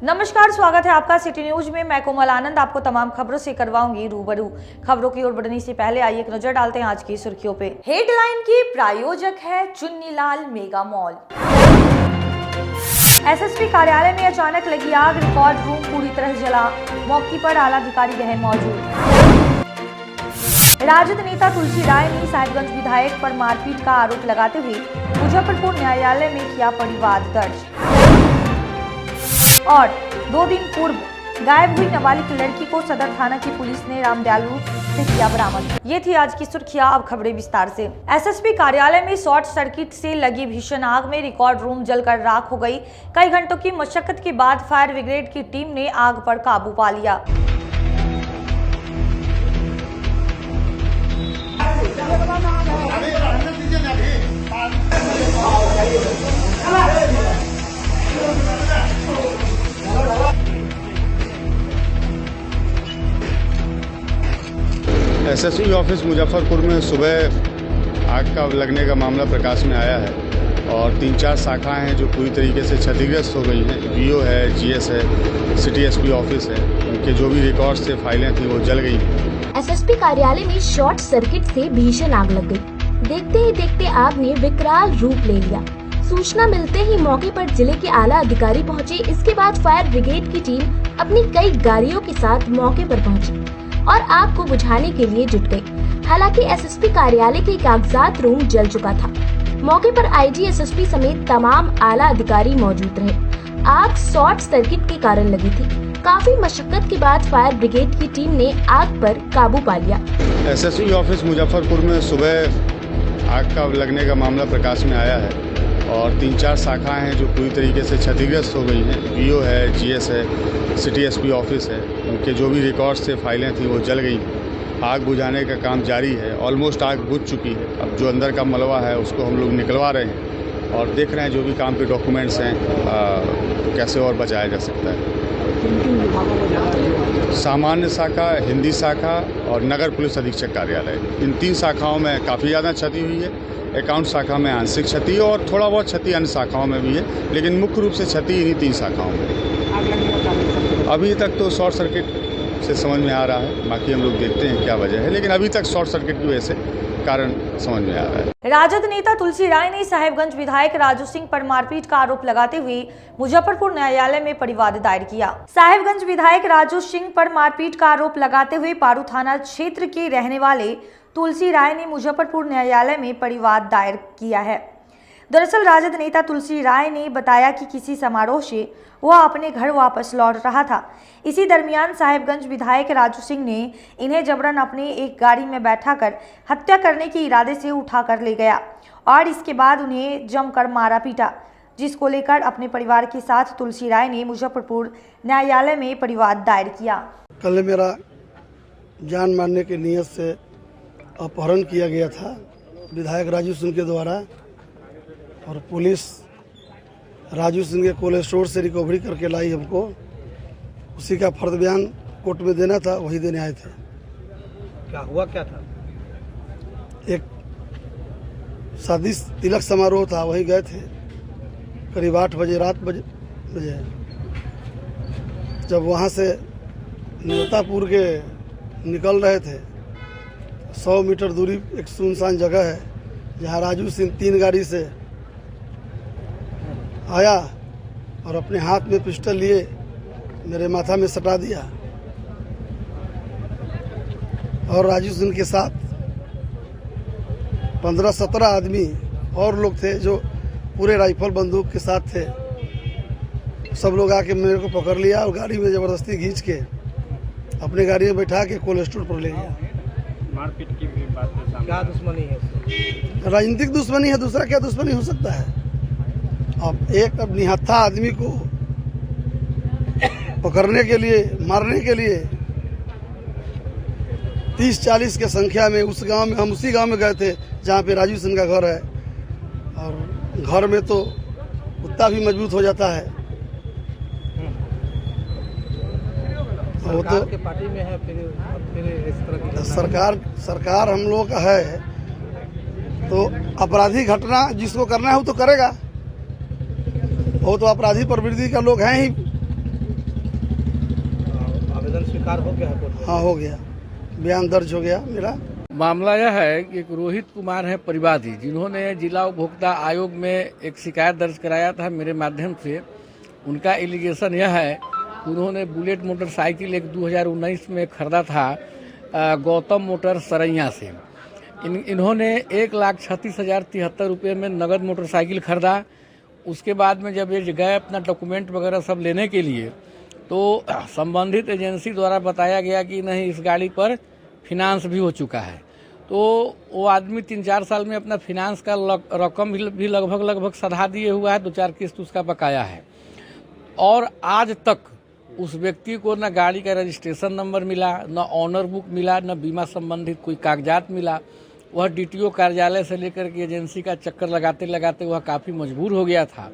नमस्कार, स्वागत है आपका सिटी न्यूज में। मैं कोमल आनंद आपको तमाम खबरों से करवाऊंगी रूबरू। खबरों की ओर बढ़ने से पहले आइए एक नजर डालते हैं आज की सुर्खियों पे। हेडलाइन की प्रायोजक है चुन्नीलाल मेगा मॉल। एसएसपी कार्यालय में अचानक लगी आग, रिकॉर्ड रूम पूरी तरह जला, मौके पर आला अधिकारी रहे मौजूद। राजद नेता तुलसी राय ने साहिबगंज विधायक पर मारपीट का आरोप लगाते हुए मुजफ्फरपुर न्यायालय में किया परिवाद दर्ज। और 2 दिन पूर्व गायब हुई नाबालिग लड़की को सदर थाना की पुलिस ने रामदयालु से किया बरामद। ये थी आज की सुर्खियां, अब खबरें विस्तार से। एसएसपी कार्यालय में शॉर्ट सर्किट से लगी भीषण आग में रिकॉर्ड रूम जलकर राख हो गई। कई घंटों की मशक्कत के बाद फायर ब्रिगेड की टीम ने आग पर काबू पा लिया। एसएसपी ऑफिस मुजफ्फरपुर में सुबह आग का लगने का मामला प्रकाश में आया है और 3-4 शाखाएं हैं जो पूरी तरीके से क्षतिग्रस्त हो गई हैं। बीओ है, जीएस है, सिटी एसपी ऑफिस है, उनके जो भी रिकॉर्ड्स थे, फाइलें थी, वो जल गई। एसएसपी कार्यालय में शॉर्ट सर्किट से भीषण आग लग गई। देखते ही देखते आग ने विकराल रूप ले लिया। सूचना मिलते ही मौके पर जिले के आला अधिकारी पहुंचे। इसके बाद फायर ब्रिगेड की टीम अपनी कई गाड़ियों के साथ मौके पर पहुंची और आग को बुझाने के लिए जुट गई। हालांकि एसएसपी कार्यालय के कागजात रूम जल चुका था। मौके पर आईजी, एसएसपी समेत तमाम आला अधिकारी मौजूद रहे। आग शॉर्ट सर्किट के कारण लगी थी। काफी मशक्कत के बाद फायर ब्रिगेड की टीम ने आग पर काबू पा लिया। एसएसपी ऑफिस मुजफ्फरपुर में सुबह आग का लगने का मामला प्रकाश में आया है और 3-4 शाखाएं हैं जो पूरी तरीके से क्षतिग्रस्त हो गई हैं। बीओ है, जीएस है, सिटी एसपी ऑफिस है, उनके जो भी रिकॉर्ड्स थे, फाइलें थी, वो जल गई। आग बुझाने का काम जारी है। ऑलमोस्ट आग बुझ चुकी है। अब जो अंदर का मलबा है उसको हम लोग निकलवा रहे हैं और देख रहे हैं जो भी काम के डॉक्यूमेंट्स हैं कैसे और बचाया जा सकता है। सामान्य शाखा, हिंदी शाखा और नगर पुलिस अधीक्षक कार्यालय, इन 3 शाखाओं में काफ़ी ज़्यादा क्षति हुई है। अकाउंट शाखा में आंशिक क्षति और थोड़ा बहुत क्षति अन्य शाखाओं में भी है, लेकिन मुख्य रूप से क्षति इन्हीं 3 शाखाओं में। अभी तक तो शॉर्ट सर्किट से समझ में आ रहा है, बाकी हम लोग देखते हैं क्या वजह है, लेकिन अभी तक शॉर्ट सर्किट की वजह से कारण समझ में आ रहा है। राजद नेता तुलसी राय ने साहिबगंज विधायक राजू सिंह पर मारपीट का आरोप लगाते हुए मुजफ्फरपुर न्यायालय में परिवाद दायर किया। साहिबगंज विधायक राजू सिंह पर मारपीट का आरोप लगाते हुए पारू थाना क्षेत्र के रहने वाले तुलसी राय ने मुजफ्फरपुर न्यायालय में परिवाद दायर किया है। दरअसल राजद नेता तुलसी राय ने बताया कि किसी समारोह से वह अपने घर वापस लौट रहा था। इसी दरमियान साहिबगंज विधायक राजू सिंह ने इन्हें जबरन अपने एक गाड़ी में बैठाकर हत्या करने के इरादे से उठा कर ले गया और इसके बाद उन्हें जमकर मारा पीटा, जिसको लेकर अपने परिवार के साथ तुलसी राय ने मुजफ्फरपुर न्यायालय में परिवाद दायर किया। कल मेरा जान मारने की नीयत से अपहरण किया गया था विधायक राजू सिंह के द्वारा और पुलिस राजू सिंह के कोल्ड स्टोर से रिकवरी करके लाई हमको। उसी का फर्द बयान कोर्ट में देना था, वही देने आए थे। क्या हुआ, क्या था? एक शादी तिलक समारोह था, वहीं गए थे करीब 8 बजे रात बजे। जब वहाँ से नेतापुर के निकल रहे थे, 100 मीटर दूरी एक सुनसान जगह है जहाँ राजू सिंह 3 गाड़ी से आया और अपने हाथ में पिस्टल लिए मेरे माथा में सटा दिया और राजू सिंह के साथ 15-17 आदमी और लोग थे जो पूरे राइफल बंदूक के साथ थे। सब लोग आके मेरे को पकड़ लिया और गाड़ी में ज़बरदस्ती खींच के अपने गाड़ी में बैठा के कोल्ड स्टोर पर ले गया। मारपीट की भी बात है, क्या दुश्मनी है? राजनीतिक दुश्मनी है, दूसरा क्या दुश्मनी हो सकता है? अब एक निहत्था आदमी को पकड़ने के लिए, मारने के लिए 30-40 के संख्या में उस गांव में, हम उसी गांव में गए थे जहां पे राजू सिंह का घर है। और घर में तो कुत्ता भी मजबूत हो जाता है। वो तो के पार्टी में है, फिर इस तरह की सरकार हम लोग का है तो अपराधी घटना जिसको करना है वो तो करेगा। वो तो अपराधी प्रवृत्ति का लोग हैं ही। स्वीकार हो गया है कोर्ट में? हाँ हो गया, बयान दर्ज हो गया मेरा। मामला यह है कि एक रोहित कुमार है परिवादी, जिन्होंने जिला उपभोक्ता आयोग में एक शिकायत दर्ज कराया था मेरे माध्यम से। उनका एलिगेशन यह है कि उन्होंने बुलेट मोटरसाइकिल एक 2019 में खरीदा था गौतम मोटर सरैया से। इन्होंने 1,36,073 रुपये में नगद मोटरसाइकिल खरीदा। उसके बाद में जब ये गए अपना डॉक्यूमेंट वगैरह सब लेने के लिए, तो संबंधित एजेंसी द्वारा बताया गया कि नहीं, इस गाड़ी पर फिनांस भी हो चुका है। तो वो आदमी 3-4 साल में अपना फिनांस का रकम भी लगभग सधा दिए हुआ है, 2-4 किस्त उसका बकाया है। और आज तक उस व्यक्ति को न गाड़ी का रजिस्ट्रेशन नंबर मिला, न ऑनर बुक मिला, न बीमा संबंधित कोई कागजात मिला। वह डीटीओ कार्यालय से लेकर के एजेंसी का चक्कर लगाते लगाते वह काफ़ी मजबूर हो गया था।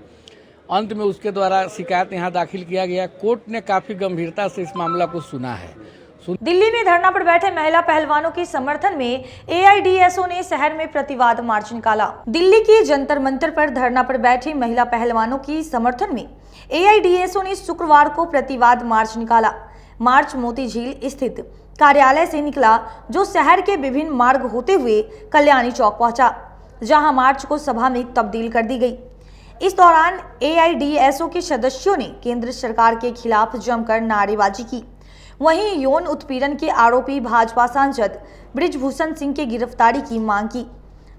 अंत में उसके द्वारा शिकायत यहाँ दाखिल किया गया। कोर्ट ने काफ़ी गंभीरता से इस मामला को सुना है। दिल्ली में धरना पर बैठे महिला पहलवानों के समर्थन में एआईडीएसओ ने शहर में प्रतिवाद मार्च निकाला। दिल्ली के जंतर मंतर पर धरना पर बैठे महिला पहलवानों की समर्थन में एआईडीएसओ ने शुक्रवार को प्रतिवाद मार्च निकाला। मार्च मोती झील स्थित कार्यालय से निकला, जो शहर के विभिन्न मार्ग होते हुए कल्याणी चौक पहुंचा, जहां मार्च को सभा में तब्दील कर दी गई। इस दौरान एआईडीएसओ के सदस्यों ने केंद्र सरकार के खिलाफ जमकर नारेबाजी की। वहीं यौन उत्पीड़न के आरोपी भाजपा सांसद बृजभूषण सिंह की गिरफ्तारी की मांग की।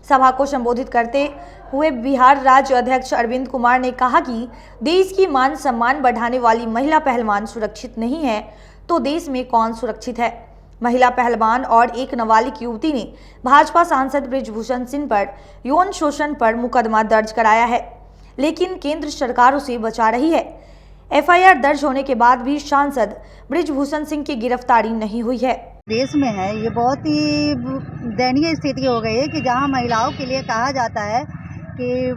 सभा को संबोधित करते हुए बिहार राज्य अध्यक्ष अरविंद कुमार ने कहा कि देश की मान सम्मान बढ़ाने वाली महिला पहलवान सुरक्षित नहीं है तो देश में कौन सुरक्षित है। महिला पहलवान और एक नाबालिग युवती ने भाजपा सांसद बृजभूषण सिंह पर यौन शोषण पर मुकदमा दर्ज कराया है, लेकिन केंद्र सरकार उसे बचा रही है। एफआईआर दर्ज होने के बाद भी सांसद बृजभूषण सिंह की गिरफ्तारी नहीं हुई है। देश में है ये बहुत ही दयनीय स्थिति हो गई है कि जहां महिलाओं के लिए कहा जाता है कि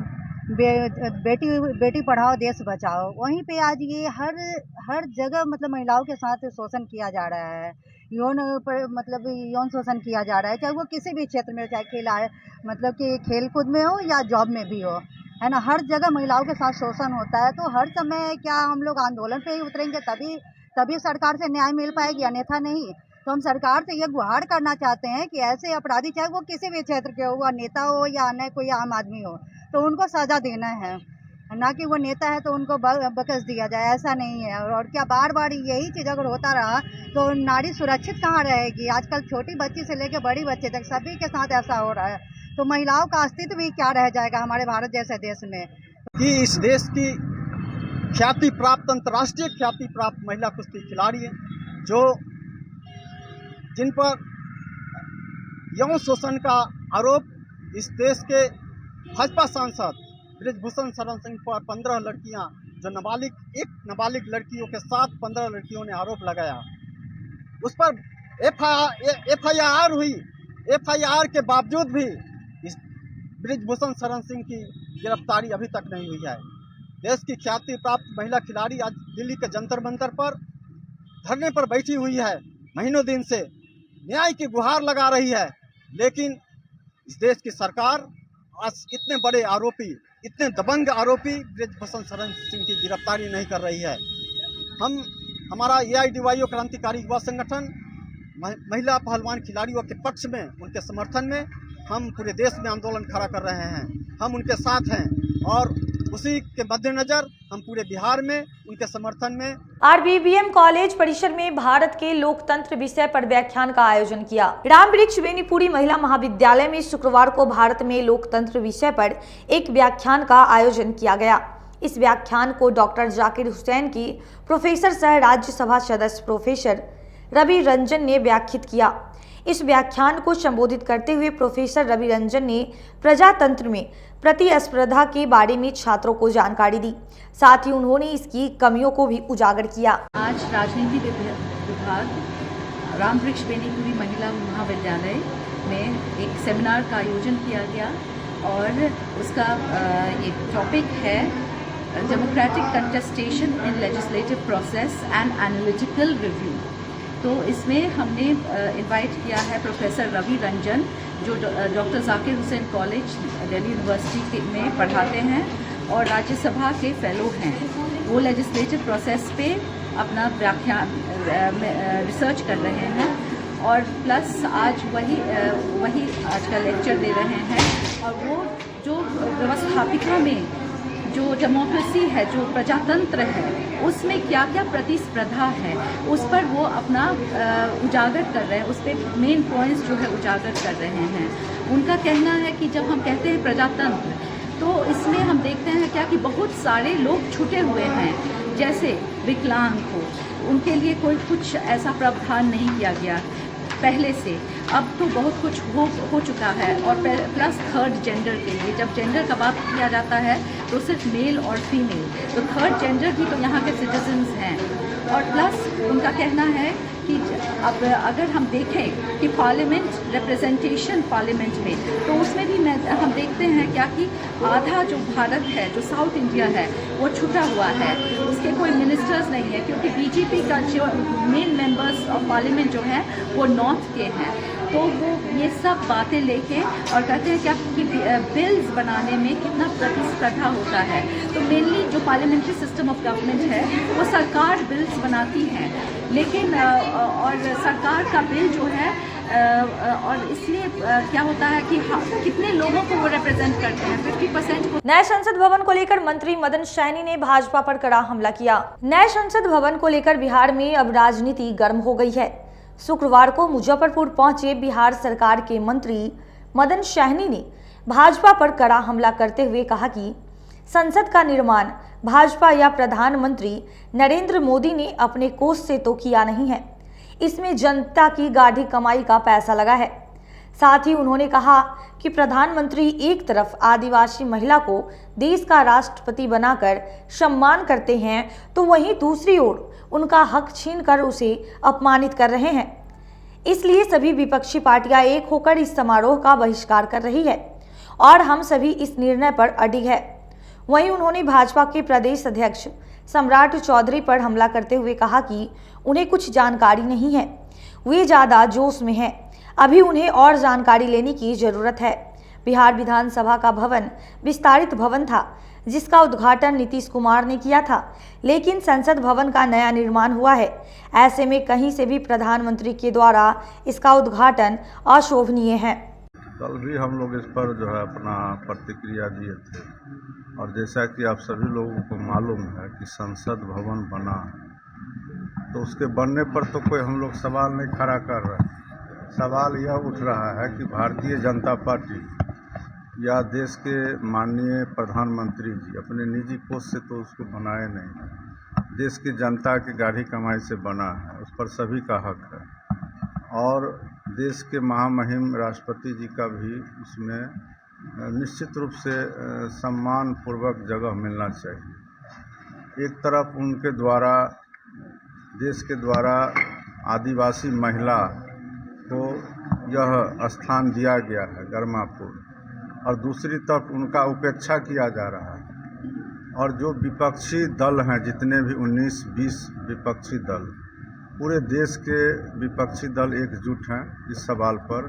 बेटी पढ़ाओ देश बचाओ, वहीं पे आज ये हर जगह मतलब महिलाओं के साथ शोषण किया जा रहा है। यौन शोषण किया जा रहा है, चाहे वो किसी भी क्षेत्र में हो, चाहे मतलब कि खेल कूद में हो या जॉब में भी हो, है ना। हर जगह महिलाओं के साथ शोषण होता है। तो हर समय क्या हम लोग आंदोलन पे ही उतरेंगे तभी सरकार से न्याय मिल पाएगी, अन्यथा नहीं। तो हम सरकार से ये गुहार करना चाहते हैं कि ऐसे अपराधी, चाहे वो किसी भी क्षेत्र के हो, नेता हो या अन्य कोई आम आदमी हो, तो उनको सजा देना है, ना कि वो नेता है तो उनको बकस दिया जाए, ऐसा नहीं है। और क्या बार बार यही चीज़ अगर होता रहा तो नारी सुरक्षित कहाँ रहेगी। आजकल छोटी बच्ची से लेकर बड़ी बच्चे तक सभी के साथ ऐसा हो रहा है, तो महिलाओं का अस्तित्व भी क्या रह जाएगा हमारे भारत जैसे देश में। कि इस देश की ख्याति प्राप्त, अंतर्राष्ट्रीय ख्याति प्राप्त महिला कुश्ती खिलाड़ी हैं, जिन पर यौन शोषण का आरोप इस देश के भाजपा सांसद बृजभूषण शरण सिंह पर 15 लड़कियां, जो एक नाबालिग लड़कियों के साथ 15 लड़कियों ने आरोप लगाया, उस पर एफआईआर हुई। एफआईआर के बावजूद भी इस बृजभूषण शरण सिंह की गिरफ्तारी अभी तक नहीं हुई है। देश की ख्याति प्राप्त महिला खिलाड़ी आज दिल्ली के जंतर मंतर पर धरने पर बैठी हुई है, महीनों दिन से न्याय की गुहार लगा रही है, लेकिन इस देश की सरकार आज इतने बड़े आरोपी, इतने दबंग आरोपी बृजभूषण शरण सिंह की गिरफ्तारी नहीं कर रही है। हमारा एआईडीवाईओ क्रांतिकारी युवा संगठन महिला पहलवान खिलाड़ियों के पक्ष में, उनके समर्थन में हम पूरे देश में आंदोलन खड़ा कर रहे हैं। हम उनके साथ हैं और उसी के मद्देनजर हम पूरे बिहार में उनके समर्थन में आरबीबीएम कॉलेज परिसर में भारत के लोकतंत्र विषय पर व्याख्यान का आयोजन किया। रामवृक्ष बेनीपुरी महिला महाविद्यालय में शुक्रवार को भारत में लोकतंत्र विषय पर एक व्याख्यान का आयोजन किया गया। इस व्याख्यान को डॉक्टर जाकिर हुसैन की प्रोफेसर सह राज्यसभा सदस्य प्रोफेसर रवि रंजन ने व्याख्यात किया। इस व्याख्यान को संबोधित करते हुए प्रोफेसर रवि रंजन ने प्रजातंत्र में प्रतिस्पर्धा के बारे में छात्रों को जानकारी दी। साथ ही उन्होंने इसकी कमियों को भी उजागर किया। आज राजनीति विभाग रामवृक्ष बेनीपुरी महिला महाविद्यालय में एक सेमिनार का आयोजन किया गया और उसका ये टॉपिक है democratic contestation in legislative process and analytical review. तो इसमें हमने इनवाइट किया है प्रोफेसर रवि रंजन, जो doctor Zakir Hussain college Delhi university में पढ़ाते हैं और राज्यसभा के फेलो हैं। वो लेजिस्लेटिव प्रोसेस पे अपना व्याख्यान रिसर्च कर रहे हैं और प्लस आज वही आज का लेक्चर दे रहे हैं। और वो जो व्यवस्थापिका में जो डेमोक्रेसी है, जो प्रजातंत्र है, उसमें क्या क्या प्रतिस्पर्धा है, उस पर वो अपना उजागर कर रहे हैं, उस पर मेन पॉइंट्स जो है उजागर कर रहे हैं। उनका कहना है कि जब हम कहते हैं प्रजातंत्र, तो इसमें हम देखते हैं क्या कि बहुत सारे लोग छूटे हुए हैं, जैसे विकलांग हो, उनके लिए कोई कुछ ऐसा प्रावधान नहीं किया गया पहले से। अब तो बहुत कुछ हो चुका है। और प्लस थर्ड जेंडर के लिए जब जेंडर का बात किया जाता है तो सिर्फ मेल और फीमेल, तो थर्ड जेंडर भी तो यहाँ के सिटीजन्स हैं। और प्लस उनका कहना है कि अब अगर हम देखें कि पार्लियामेंट रिप्रेजेंटेशन पार्लियामेंट में, तो उसमें भी हम देखते हैं क्या कि आधा जो भारत है, जो साउथ इंडिया है, वो छूटा हुआ है, उसके कोई मिनिस्टर्स नहीं है, क्योंकि बीजेपी का जो मेन मेंबर्स ऑफ पार्लियामेंट जो हैं वो नॉर्थ के हैं। तो वो ये सब बातें लेके और कहते हैं क्या कि बिल्स बनाने में कितना प्रतिस्पर्धा होता है। तो मेनली जो पार्लियामेंट्री सिस्टम ऑफ गवर्नमेंट है वो सरकार बिल्स बनाती है, लेकिन और सरकार का बिल जो है और इसलिए क्या होता है कि कितने लोगों को वो रिप्रेजेंट करते हैं, 50% को। नए संसद भवन को लेकर मंत्री मदन सहनी ने भाजपा पर कड़ा हमला किया। नए संसद भवन को लेकर बिहार में अब राजनीति गर्म हो गई है। शुक्रवार को मुजफ्फरपुर पहुंचे बिहार सरकार के मंत्री मदन सहनी ने भाजपा पर कड़ा हमला करते हुए कहा कि संसद का निर्माण भाजपा या प्रधानमंत्री नरेंद्र मोदी ने अपने कोष से तो किया नहीं है, इसमें जनता की गाढ़ी कमाई का पैसा लगा है। साथ ही उन्होंने कहा कि प्रधानमंत्री एक तरफ आदिवासी महिला को देश का राष्ट्रपति बनाकर सम्मान करते हैं, तो वहीं दूसरी ओर उनका हक छीनकर उसे अपमानित कर रहे हैं। इसलिए सभी विपक्षी पार्टियां एक होकर इस समारोह का बहिष्कार कर रही है और हम सभी इस निर्णय पर अडिग है। वहीं उन्होंने भाजपा के प्रदेश अध्यक्ष सम्राट चौधरी पर हमला करते हुए कहा कि उन्हें कुछ जानकारी नहीं है, वे ज़्यादा जोश में हैं, अभी उन्हें और जानकारी लेने की जरूरत है। बिहार विधानसभा का भवन विस्तारित भवन था, जिसका उद्घाटन नीतीश कुमार ने किया था, लेकिन संसद भवन का नया निर्माण हुआ है। ऐसे में कहीं से भी प्रधानमंत्री के द्वारा इसका उद्घाटन अशोभनीय है। कल भी हम लोग इस पर जो है अपना प्रतिक्रिया दिए थे, और जैसा कि आप सभी लोगों को मालूम है कि संसद भवन बना है, तो उसके बनने पर तो कोई हम लोग सवाल नहीं खड़ा कर रहे। सवाल यह उठ रहा है कि भारतीय जनता पार्टी या देश के माननीय प्रधानमंत्री जी अपने निजी कोष से तो उसको बनाए नहीं, देश की जनता की गाढ़ी कमाई से बना है, उस पर सभी का हक है। और देश के महामहिम राष्ट्रपति जी का भी उसमें निश्चित रूप से सम्मान पूर्वक जगह मिलना चाहिए। एक तरफ उनके द्वारा देश के द्वारा आदिवासी महिला को यह स्थान दिया गया है गर्मापूर्ण, और दूसरी तरफ उनका उपेक्षा किया जा रहा है। और जो विपक्षी दल हैं, जितने भी 19-20 विपक्षी दल, पूरे देश के विपक्षी दल एकजुट हैं इस सवाल पर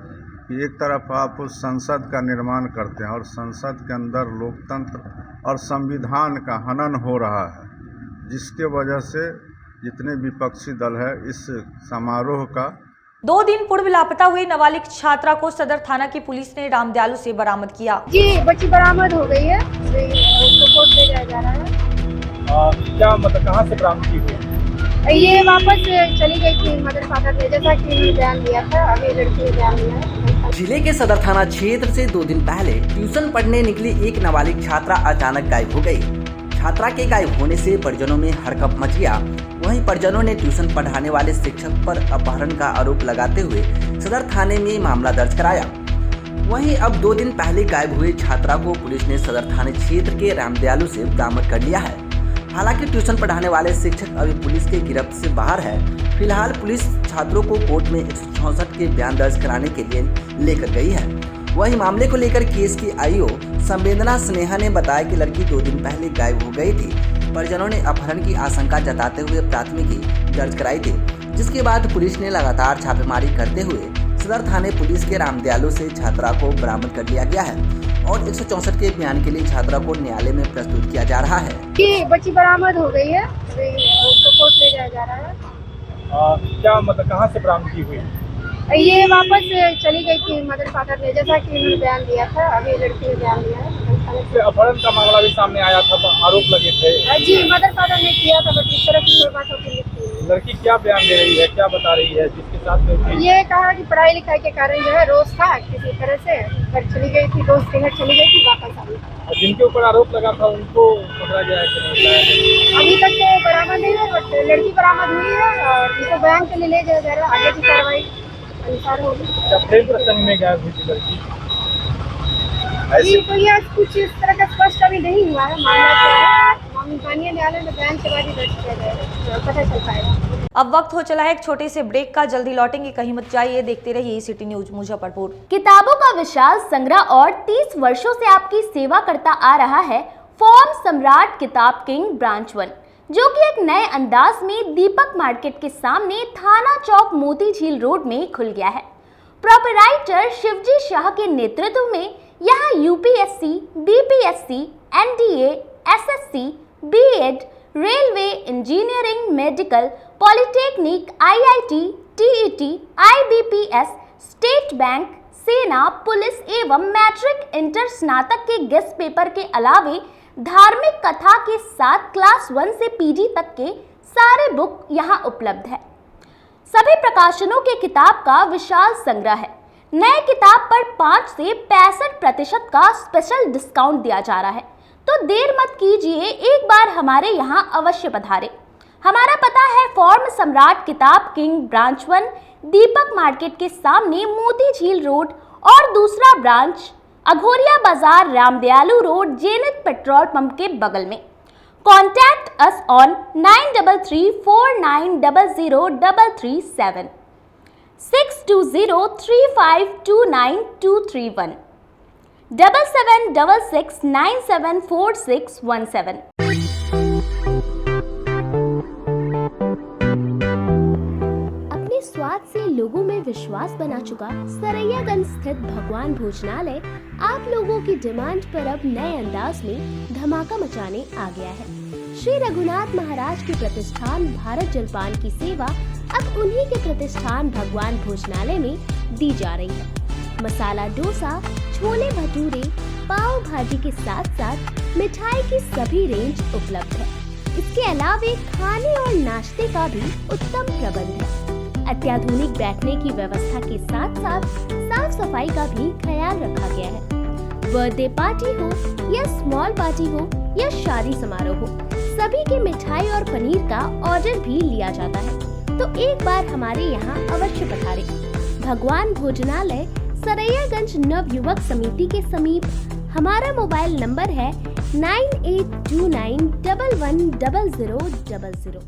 कि एक तरफ आप संसद का निर्माण करते हैं और संसद के अंदर लोकतंत्र और संविधान का हनन हो रहा है, जिसके वजह से जितने विपक्षी दल है इस समारोह का 2 दिन पूर्व लापता हुई नाबालिग छात्रा को सदर थाना की पुलिस ने रामदयालु से बरामद किया। जी बच्ची बरामद हो गई है, उसको कोर्ट ले जाया जा रहा है। क्या मतलब कहाँ से बरामद की गई? ये वापस चली गई थी मदर फादर ने, जैसा कि उन्होंने बयान दिया था। अभी लड़की ने बयान दिया है। जिले के सदर थाना क्षेत्र से 2 दिन पहले ट्यूशन पढ़ने निकली एक नाबालिग छात्रा अचानक गायब हो गई। छात्रा के गायब होने से परिजनों में हड़कंप मच गया। वहीं परिजनों ने ट्यूशन पढ़ाने वाले शिक्षक पर अपहरण का आरोप लगाते हुए सदर थाने में मामला दर्ज कराया। वहीं अब 2 दिन पहले गायब हुई छात्रा को पुलिस ने सदर थाने क्षेत्र के रामदयालु से बरामद कर लिया है। हालांकि ट्यूशन पढ़ाने वाले शिक्षक अभी पुलिस के गिरफ्त से बाहर है। फिलहाल पुलिस छात्रों को कोर्ट में 164 के बयान दर्ज कराने के लिए लेकर गई है। वहीं मामले को लेकर केस की आईओ संवेदना स्नेहा ने बताया कि लड़की 2 दिन पहले गायब हो गई थी। परिजनों ने अपहरण की आशंका जताते हुए प्राथमिकी दर्ज कराई थी, जिसके बाद पुलिस ने लगातार छापेमारी करते हुए सदर थाने पुलिस के रामदयालु से छात्रा को बरामद कर लिया गया है। और 164 के बयान के लिए छात्रा को न्यायालय में प्रस्तुत किया जा रहा है। कि बच्ची बरामद हो गई है, उसको कोर्ट ले जाया जा रहा है। क्या मतलब कहाँ से बरामद की हुई? ये वापस चली गई थी मदर फादर ने, जैसा कि उन्होंने बयान दिया था। अभी लड़की ने बयान दिया है। अपहरण का मामला भी सामने आया था, आरोप लगे थे। जी, मदर फादर ने किया था, बट इस तरह की कोई बात होती नहीं थी। लड़की क्या बयान दे रही है, क्या बता रही है जिसके साथ में थी? ये कहा कि पढ़ाई लिखाई के कारण जो है रोज था, किसी तरह से घर चली गई थी, दोस्त के घर चली गई थी, वापस आ गई। जिनके ऊपर आरोप लगा था उनको पकड़ा गया है कि नहीं लाया गया? अभी तक तो बरामद नहीं है, बट लड़की बरामद हुई है और उनको बैंक के लिए ले जाया जा रहा है। आगे की कार्रवाई अनुसार होगी। जब प्रेम प्रसंग में गायब हुई थी लड़की? जी, तो यह कुछ इस तरह का स्पष्ट अभी नहीं हुआ है। मामला क्या है, माननीय न्यायालय में बयान के बाद ही दर्ज किया जाएगा, पता चल पाएगा। अब वक्त हो चला है एक छोटे से ब्रेक का। जल्दी लौटेंगे, कहीं मत जाइए, देखते रहिए सिटी न्यूज मुजफ्फरपुर। किताबों का विशाल संग्रह और 30 वर्षों से आपकी सेवा करता आ रहा है फॉर्म सम्राट किताब किंग ब्रांच 1, जो कि एक नए अंदाज में दीपक मार्केट के सामने थाना चौक मोती झील रोड में खुल गया है। प्रोपराइटर शिवजी शाह के नेतृत्व में यहाँ UPSC, BPSC, NDA, SSC, BEd, railway, engineering, medical, polytechnic, IIT, TET, IBPS, state bank, सेना, पुलिस एवं मैट्रिक इंटर स्नातक के गेस्ट पेपर के अलावे धार्मिक कथा के साथ क्लास 1 से पीजी तक के सारे बुक यहाँ उपलब्ध है। सभी प्रकाशनों के किताब का विशाल संग्रह है। नए किताब पर 5 से 65% का स्पेशल डिस्काउंट दिया जा रहा है, तो देर मत कीजिए, एक बार हमारे यहाँ अवश्य पधारें। हमारा पता है फॉर्म सम्राट किताब किंग ब्रांच 1, दीपक मार्केट के सामने मोती झील रोड, और दूसरा ब्रांच अघोरिया बाजार Ramdayalu road Jenit petrol pump के बगल में। Contact us on 9334900337 6203529231 7766974617। अपने स्वाद से लोगों में विश्वास बना चुका सरैयागंज स्थित भगवान भोजनालय आप लोगों की डिमांड पर अब नए अंदाज में धमाका मचाने आ गया है। श्री रघुनाथ महाराज के प्रतिष्ठान भारत जलपान की सेवा अब उन्हीं के प्रतिष्ठान भगवान भोजनालय में दी जा रही है। मसाला डोसा, छोले भटूरे, पाव भाजी के साथ साथ मिठाई की सभी रेंज उपलब्ध है। इसके अलावे खाने और नाश्ते का भी उत्तम प्रबंध है। अत्याधुनिक बैठने की व्यवस्था के साथ साथ साफ सफाई का भी ख्याल रखा गया है। बर्थडे पार्टी हो या स्मॉल पार्टी हो या शादी समारोह हो, सभी के मिठाई और पनीर का ऑर्डर भी लिया जाता है, तो एक बार हमारे यहाँ अवश्य पधारें। भगवान भोजनालय सरैयागंज नव युवक समिति के समीप। हमारा मोबाइल नंबर है 9829110000।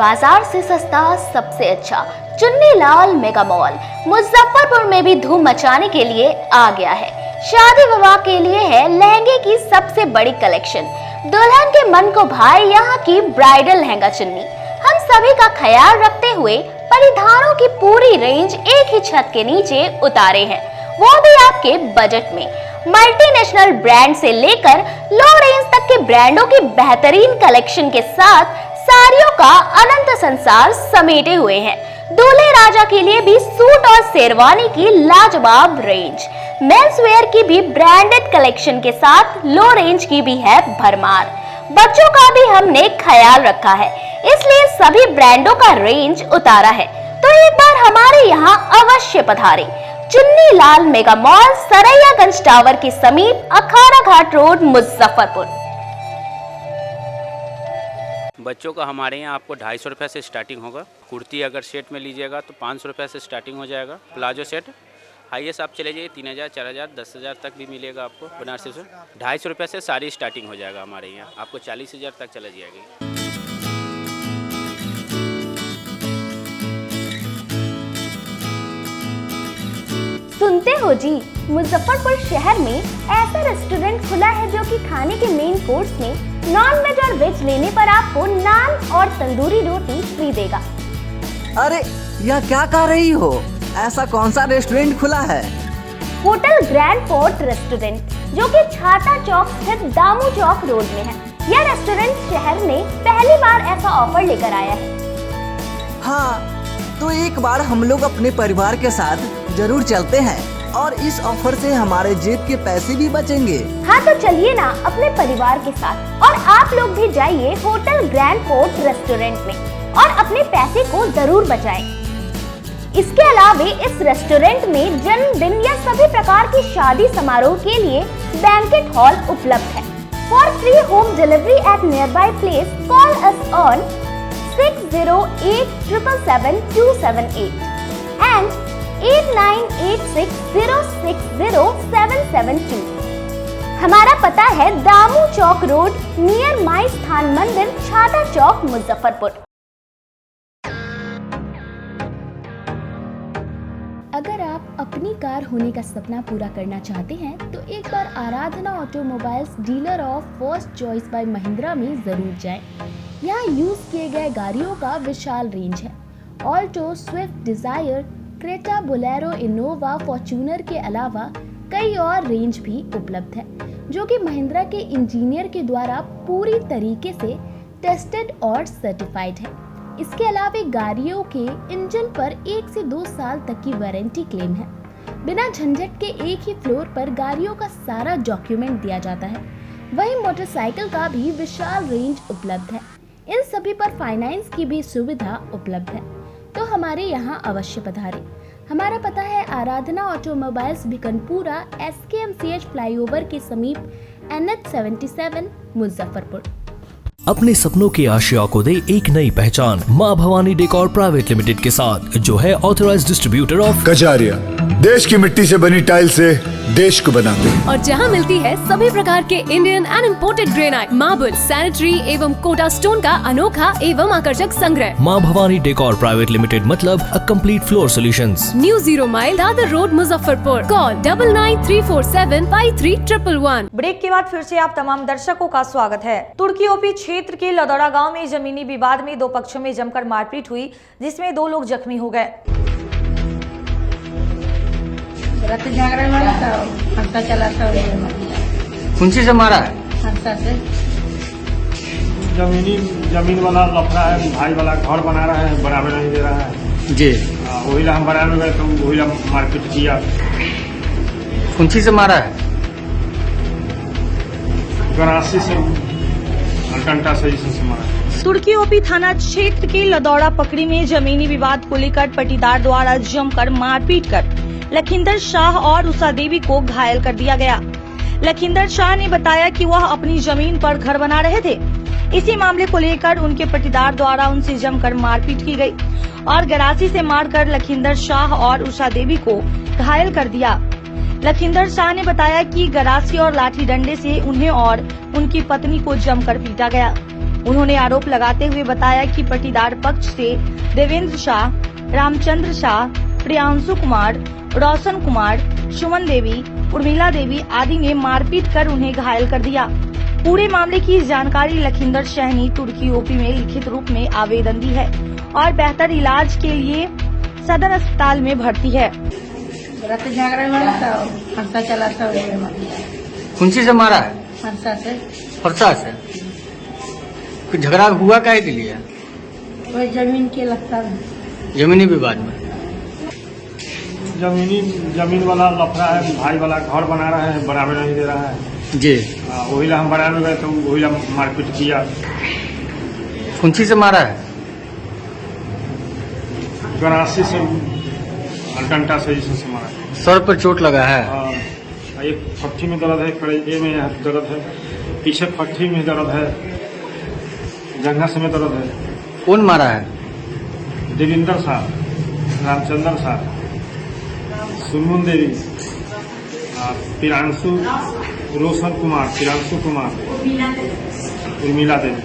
बाजार से सस्ता सबसे अच्छा चुन्नीलाल मेगा मॉल मुजफ्फरपुर में भी धूम मचाने के लिए आ गया है। शादी विवाह के लिए है लहंगे की सबसे बड़ी कलेक्शन। दुल्हन के मन को भाए यहाँ की ब्राइडल लहंगा चुन्नी। हम सभी का ख्याल रखते हुए परिधानों की पूरी रेंज एक ही छत के नीचे उतारे हैं, वो भी आपके बजट में। मल्टीनेशनल ब्रांड से लेकर लो रेंज तक के ब्रांडों की बेहतरीन कलेक्शन के साथ साड़ियों का अनंत संसार समेटे हुए हैं। दूल्हे राजा के लिए भी सूट और शेरवानी की लाजवाब रेंज। मेंस वेयर की भी ब्रांडेड कलेक्शन के साथ लो रेंज की भी है भरमार। बच्चों का भी हमने ख्याल रखा है, इसलिए सभी ब्रांडों का रेंज उतारा है, तो एक बार हमारे यहाँ अवश्य पधारें। Chunnilal mega mall Saraiyaganj tower के समीप, अखाड़ा घाट रोड, मुजफ्फरपुर। बच्चों का हमारे यहाँ आपको 250 रुपये से स्टार्टिंग होगा। कुर्ती अगर सेट में लीजिएगा तो 500 रुपये से स्टार्टिंग हो जाएगा। प्लाजो सेट हाईएस्ट आप चले जाइए 3000, 4000, 10,000 तक भी मिलेगा आपको बनारसी से। 250 रुपये से सारी स्टार्टिंग हो जाएगा हमारे यहाँ, आपको 40,000 तक चला जाएगी। सुनते हो जी, मुजफ्फरपुर शहर में ऐसा रेस्टोरेंट खुला है जो कि खाने के मेन कोर्स में नॉन वेज और वेज लेने पर आपको नान और तंदूरी रोटी फ्री देगा। अरे यह क्या कह रही हो? ऐसा कौन सा रेस्टोरेंट खुला है? होटल ग्रैंड फोर्ट रेस्टोरेंट, जो कि छाता चौक स्थित दामू चौक रोड में है। यह रेस्टोरेंट शहर में पहली बार ऐसा ऑफर लेकर आया है। हाँ, तो एक बार हम लोग अपने परिवार के साथ जरूर चलते हैं और इस ऑफर से हमारे जेब के पैसे भी बचेंगे। हाँ तो चलिए ना अपने परिवार के साथ, और आप लोग भी जाइए होटल ग्रैंड फोर्ट रेस्टोरेंट में और अपने पैसे को जरूर बचाएं। इसके अलावा इस रेस्टोरेंट में जन्मदिन या सभी प्रकार की शादी समारोह के लिए बैंकेट हॉल उपलब्ध है। For free home delivery at near by place call us on 6087777278 and 8986060772। हमारा पता है दामू चौक रोड नियर माई स्थान मंदिर, छाता चौक, मुजफ्फरपुर। अगर आप अपनी कार होने का सपना पूरा करना चाहते हैं तो एक बार Aradhana automobiles dealer of first choice by Mahindra में जरूर जाएं। यहाँ यूज किए गए गाड़ियों का विशाल रेंज है। Alto, Swift Dzire, Creta, Bolero, Innova, Fortuner के अलावा कई और रेंज भी उपलब्ध है, जो कि महिंद्रा के इंजीनियर के द्वारा पूरी तरीके से टेस्टेड और सर्टिफाइड है। इसके अलावा गाड़ियों के इंजन पर 1 से 2 साल तक की वारंटी क्लेम है। बिना झंझट के एक ही फ्लोर पर गाड़ियों का सारा डॉक्यूमेंट दिया जाता है। वहीं मोटरसाइकिल का भी विशाल रेंज उपलब्ध है। इन सभी पर फाइनेंस की भी सुविधा उपलब्ध है, तो हमारे यहाँ अवश्य पधारें। हमारा पता है आराधना ऑटोमोबाइल्स भिकनपुरा, SKMCH फ्लाईओवर के समीप, NH77, मुजफ्फरपुर। अपने सपनों की आशिया को दे एक नई पहचान माँ भवानी डेकोर प्राइवेट लिमिटेड के साथ, जो है ऑथराइज्ड डिस्ट्रीब्यूटर ऑफ कजारिया। देश की मिट्टी से बनी टाइल से देश को बनाते हैं, और जहां मिलती है सभी प्रकार के Indian and imported granite, marble, sanitary एवं कोटा स्टोन का अनोखा एवं आकर्षक संग्रह। माँ भवानी डेकोर प्राइवेट लिमिटेड मतलब a complete floor solutions. New 0 mile Dadar road, Muzaffarpur. Call 9934753111। Break के बाद फिर से आप तमाम दर्शकों का स्वागत है। तुर्की ओपी क्षेत्र के लदौड़ा गांव में जमीनी विवाद में 2 पक्षों में जमकर मारपीट हुई, जिसमें 2 लोग जख्मी हो गए। कुंची से मारा है? जमीन वाला लफड़ा है, भाई वाला घर बना रहा है, बनावे नहीं दे रहा है जी। वही ला हम बनाने गए तो वही ला मारपीट किया। कुंची से मारा है? गरासी से, डंडा से मारा। तुर्की ओपी थाना क्षेत्र के लदौड़ा पकड़ी में जमीनी विवाद को लेकर पटीदार द्वारा जमकर मारपीट कर लखिंदर शाह और उषा देवी को घायल कर दिया गया। लखिंदर शाह ने बताया कि वह अपनी जमीन पर घर बना रहे थे। इसी मामले को लेकर उनके पटीदार द्वारा उनसे जमकर मारपीट की गई और गरासी से मारकर लखिंदर शाह और उषा देवी को घायल कर दिया। लखिंदर शाह ने बताया कि गरासी और लाठी डंडे से उन्हें और उनकी पत्नी को जमकर पीटा गया। उन्होंने आरोप लगाते हुए बताया कि पटीदार पक्ष से देवेंद्र शाह, रामचंद्र शाह, प्रियांशु कुमार, रोशन कुमार, सुमन देवी, उर्मिला देवी आदि ने मारपीट कर उन्हें घायल कर दिया। पूरे मामले की जानकारी लखिंदर शाह ने तुर्की ओपी में लिखित रूप में आवेदन दी है और बेहतर इलाज के लिए सदर अस्पताल में भर्ती है। कुंची से मारा है? फरसा से। कुछ झगड़ा हुआ काहे के लिए? कोई जमीन के लगता है, जमीनी विवाद में। जमीन वाला लफड़ा है, भाई वाला घर बना रहा है, बनावे नहीं दे रहा है जी। वही ला हम बनाने गए तो वही ला मारपीट किया। कुंची से मारा है? गरासी से, डंडा से मारा। सर पर चोट लगा है? एक फट्ठी में दर्द है, कड़े में दर्द है, पीछे फट्ठी में दर्द है, जंघा से में दर्द है। कौन मारा है? देवेंद्र साहब, रामचंद्र साहब, सुमन देवी, प्रियांशु, रोशन कुमार, प्रियांशु कुमार, उर्मिला देवी।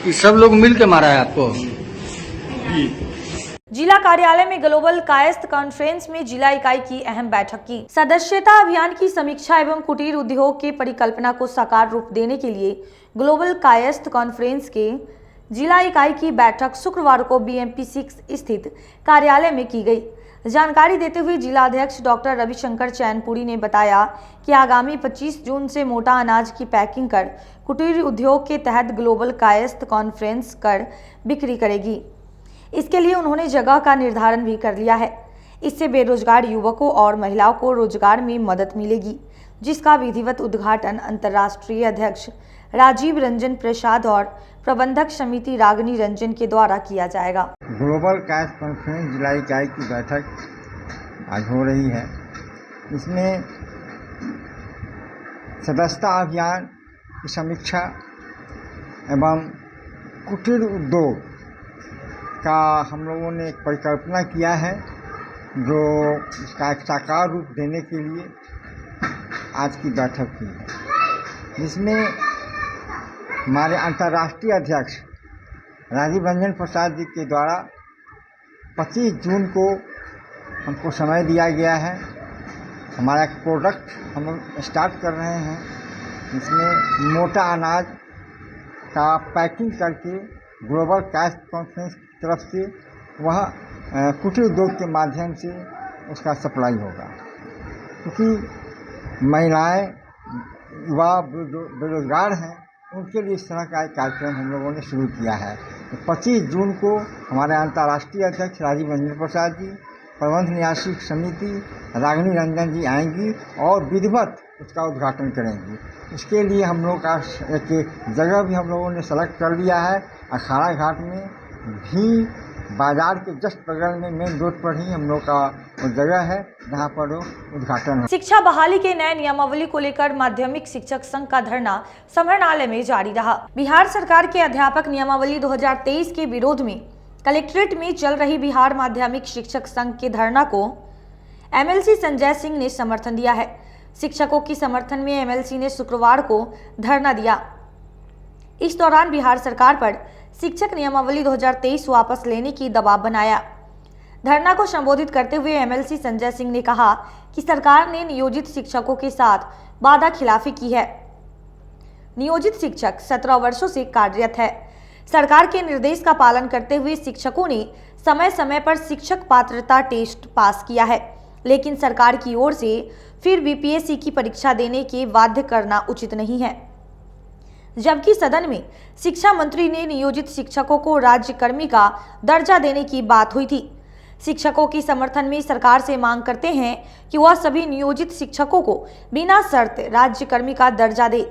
ये सब लोग मिल के मारा है आपको? जिला कार्यालय में ग्लोबल कायस्थ कॉन्फ्रेंस में जिला इकाई की अहम बैठक की। सदस्यता अभियान की समीक्षा एवं कुटीर उद्योग के परिकल्पना को साकार रूप देने के लिए ग्लोबल कायस्थ कॉन्फ्रेंस के जिला इकाई की बैठक शुक्रवार को BMP 6 स्थित कार्यालय में की गई। जानकारी देते हुए जिला अध्यक्ष डॉक्टर रविशंकर चैनपुरी ने बताया कि आगामी 25 जून से मोटा अनाज की पैकिंग कर कुटीर उद्योग के तहत ग्लोबल कायस्थ कॉन्फ्रेंस कर बिक्री करेगी। इसके लिए उन्होंने जगह का निर्धारण भी कर लिया है। इससे बेरोजगार युवकों और महिलाओं को रोजगार में मदद मिलेगी, जिसका विधिवत उद्घाटन अंतर्राष्ट्रीय अध्यक्ष राजीव रंजन प्रसाद और प्रबंधक समिति रागिनी रंजन के द्वारा किया जाएगा। ग्लोबल कायस्थ कॉन्फ्रेंस जिला इकाई की बैठक आज हो रही है। इसमें सदस्यता अभियान की समीक्षा एवं कुटीर उद्योग का हम लोगों ने एक परिकल्पना किया है, जो इसका एक साकार रूप देने के लिए आज की बैठक की है, जिसमें हमारे अंतर्राष्ट्रीय अध्यक्ष राजीव रंजन प्रसाद जी के द्वारा 25 जून को हमको समय दिया गया है। हमारा एक प्रोडक्ट हम स्टार्ट कर रहे हैं, जिसमें मोटा अनाज का पैकिंग करके ग्लोबल कायस्थ कॉन्फ्रेंस की तरफ से वह कुटीर उद्योग के माध्यम से उसका सप्लाई होगा, क्योंकि महिलाएं युवा बेरोजगार हैं, उनके लिए इस तरह का एक कार्यक्रम हम लोगों ने शुरू किया है। 25 जून को हमारे अंतर्राष्ट्रीय अध्यक्ष राजीव रंजन प्रसाद जी, प्रबंध न्यासी समिति रागिनी रंजन जी आएंगी और विधिवत उसका उद्घाटन करेंगी। इसके लिए हम लोग का एक जगह भी हम लोगों ने सेलेक्ट कर लिया है। अखाड़ा घाट में भी बाजार के जस्ट बगल में मेन रोड पर ही हम लोग का वो जगह है, जहाँ पर उद्घाटन। शिक्षा बहाली के नए नियमावली को लेकर माध्यमिक शिक्षक संघ का धरना समाहरणालय में जारी रहा। बिहार सरकार के अध्यापक नियमावली 2023 के विरोध में कलेक्ट्रेट में चल रही बिहार माध्यमिक शिक्षक संघ के धरना को MLC संजय सिंह ने समर्थन दिया है। शिक्षकों की समर्थन में MLC ने शुक्रवार को धरना दिया। इस दौरान बिहार सरकार पर शिक्षक नियमावली 2023 वापस लेने की दबाव बनाया। धरना को संबोधित करते हुए MLC संजय सिंह ने कहा कि सरकार ने नियोजित शिक्षकों के साथ वादा खिलाफी की है। नियोजित शिक्षक 17 वर्षों से कार्यरत है। सरकार के निर्देश का पालन करते हुए शिक्षकों ने समय समय पर शिक्षक पात्रता टेस्ट पास किया है, लेकिन सरकार की ओर से फिर BPSC की परीक्षा देने के बाध्य करना उचित नहीं है। जबकि सदन में शिक्षा मंत्री ने नियोजित शिक्षकों को राज्यकर्मी का दर्जा देने की बात हुई थी। शिक्षकों की समर्थन में सरकार से मांग करते हैं कि वह सभी नियोजित शिक्षकों को बिना शर्त राज्यकर्मी का दर्जा दे।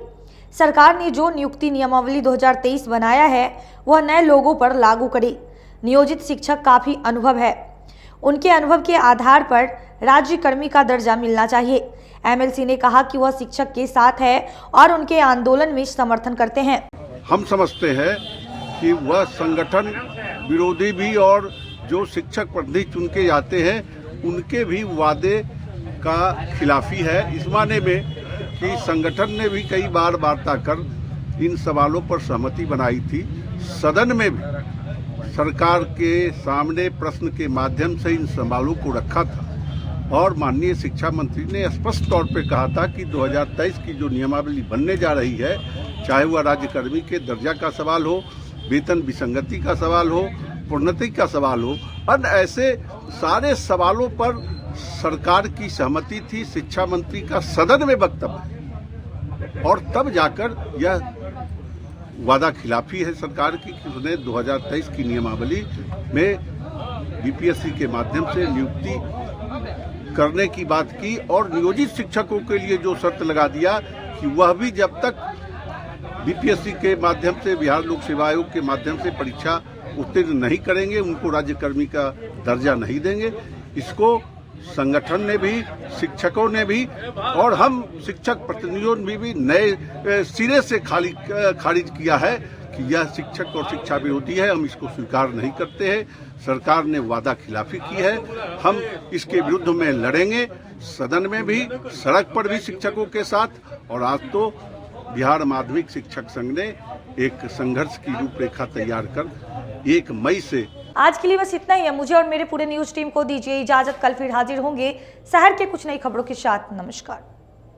सरकार ने जो नियुक्ति नियमावली 2023 बनाया है वह नए लोगों पर लागू करे। नियोजित शिक्षक काफी अनुभव है, उनके अनुभव के आधार पर राज्यकर्मी का दर्जा मिलना चाहिए। MLC ने कहा कि वह शिक्षक के साथ है और उनके आंदोलन में समर्थन करते हैं। हम समझते हैं कि वह संगठन विरोधी भी और जो शिक्षक प्रतिनिधि चुन के जाते हैं उनके भी वादे का खिलाफी है, इस माने में कि संगठन ने भी कई बार वार्ता कर इन सवालों पर सहमति बनाई थी। सदन में भी सरकार के सामने प्रश्न के माध्यम से इन सवालों को रखा था और माननीय शिक्षा मंत्री ने स्पष्ट तौर पे कहा था कि 2023 की जो नियमावली बनने जा रही है, चाहे वह राज्यकर्मी के दर्जा का सवाल हो, वेतन विसंगति का सवाल हो, प्रोन्नति का सवाल हो, और ऐसे सारे सवालों पर सरकार की सहमति थी। शिक्षा मंत्री का सदन में वक्तव्य और तब जाकर यह वादा खिलाफी है सरकार की कि उसने 2023 की नियमावली में BPSC के माध्यम से नियुक्ति करने की बात की और नियोजित शिक्षकों के लिए जो शर्त लगा दिया कि वह भी जब तक BPSC के माध्यम से, बिहार लोक सेवा आयोग के माध्यम से परीक्षा उत्तीर्ण नहीं करेंगे, उनको राज्यकर्मी का दर्जा नहीं देंगे। इसको संगठन ने भी, शिक्षकों ने भी और हम शिक्षक प्रतिनिधियों ने भी नए सिरे से खारिज किया है कि यह शिक्षक और शिक्षा विरोधी है। हम इसको स्वीकार नहीं करते हैं। सरकार ने वादा खिलाफी की है, हम इसके विरुद्ध में लड़ेंगे, सदन में भी, सड़क पर भी शिक्षकों के साथ। और आज तो बिहार माध्यमिक शिक्षक संघ ने एक संघर्ष की रूपरेखा तैयार कर 1 मई से आज के लिए बस इतना ही है। मुझे और मेरे पूरे न्यूज टीम को दीजिए इजाजत। कल फिर हाजिर होंगे शहर के कुछ नई खबरों के साथ। नमस्कार।